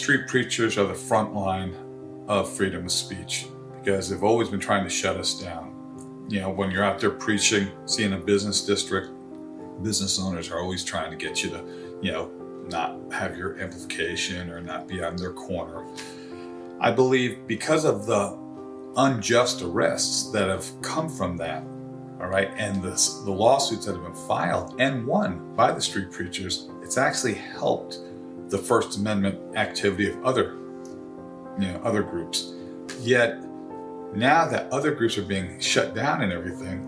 street preachers are the front line of freedom of speech because they've always been trying to shut us down. You know, when you're out there preaching, seeing a business district, business owners are always trying to get you to, you know, not have your amplification or not be on their corner. I believe because of the unjust arrests that have come from that, all right, and the lawsuits that have been filed and won by the street preachers, it's actually helped the First Amendment activity of other groups. Yet now that other groups are being shut down and everything,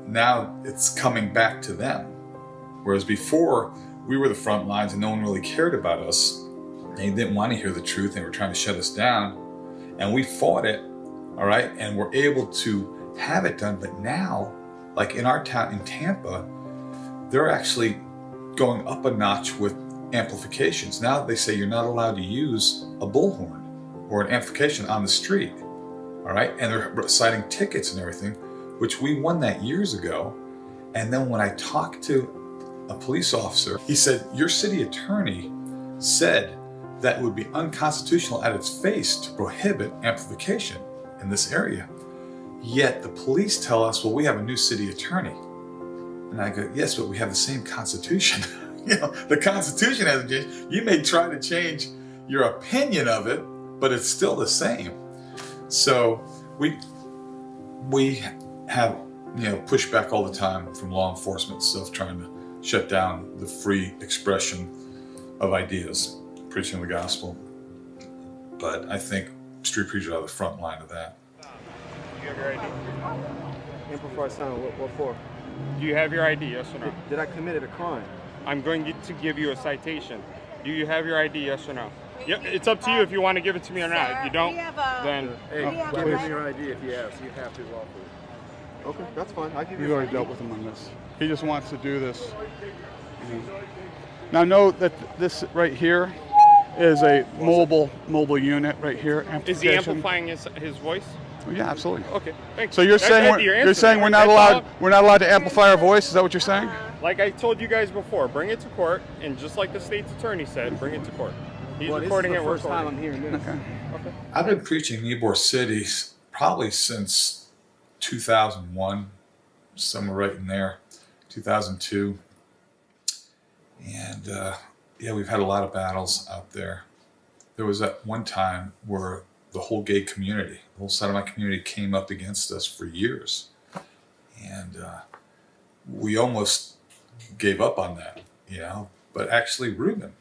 now it's coming back to them. Whereas before, we were the front lines and no one really cared about us. They didn't want to hear the truth. They were trying to shut us down. And we fought it, all right? And we're able to have it done. But now, like in our town, in Tampa, they're actually going up a notch with amplifications. Now they say you're not allowed to use a bullhorn or an amplification on the street, all right? And they're citing tickets and everything, which we won that years ago. And then when I talked to a police officer, he said, your city attorney said that it would be unconstitutional at its face to prohibit amplification in this area. Yet the police tell us, well, we have a new city attorney. And I go, yes, but we have the same Constitution. You know, the Constitution hasn't changed. You may try to change your opinion of it, but it's still the same. So we have, you know, pushback all the time from law enforcement stuff, trying to shut down the free expression of ideas, preaching the gospel. But I think street preachers are the front line of that. Do you have your ID? Amplify sound, what for? Do you have your ID, yes or no? Did I commit a crime? I'm going to give you a citation. Do you have your ID, yes or no? Yep, it's up to you if you want to give it to me or not. If you don't, then... Hey, give me your ID if you ask. You have to lawfully. Okay, that's fine. I'll give you We've already dealt with him on this. He just wants to do this. Now note that this right here is a mobile unit right here. Is he amplifying his voice? Oh, yeah, absolutely. Okay, thanks. So you're saying we're not allowed to amplify our voice? Is that what you're saying? Like I told you guys before, bring it to court, and just like the state's attorney said, bring it to court. He's recording it. First time I'm hearing this. Okay. I've been preaching in Ybor City probably since 2001, somewhere right in there, 2002. And yeah, we've had a lot of battles out there. There was that one time where the whole gay community, the whole side of my community came up against us for years. And we almost gave up on that, you know. But actually Reuben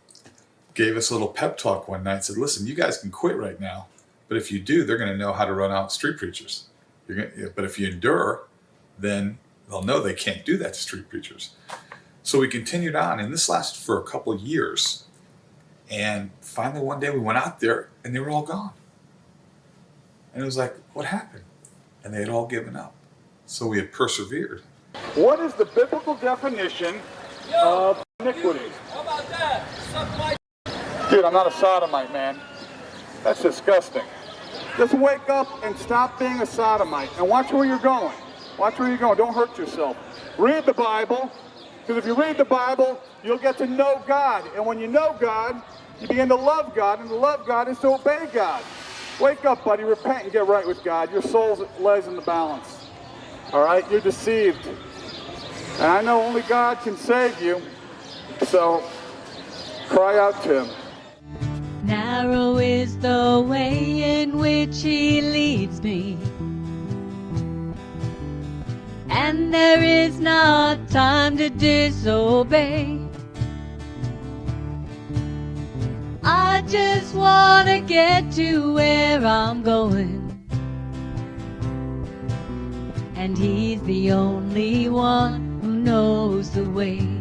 gave us a little pep talk one night and said, listen, you guys can quit right now, but if you do, they're going to know how to run out street preachers. But if you endure, then they'll know they can't do that to street preachers. So we continued on, and this lasted for a couple of years. And finally one day we went out there and they were all gone. And it was like, what happened? And they had all given up. So we had persevered. What is the biblical definition of iniquity? How about that? Suck my Dude, I'm not a sodomite, man. That's disgusting. Just wake up and stop being a sodomite and watch where you're going. Watch where you're going. Don't hurt yourself. Read the Bible, because if you read the Bible, you'll get to know God. And when you know God, you begin to love God, and to love God is to obey God. Wake up, buddy. Repent and get right with God. Your soul lays in the balance. All right? You're deceived. And I know only God can save you, so cry out to Him. Narrow is the way in which He leads me, and there is not time to disobey. I just want to get to where I'm going, and He's the only one who knows the way.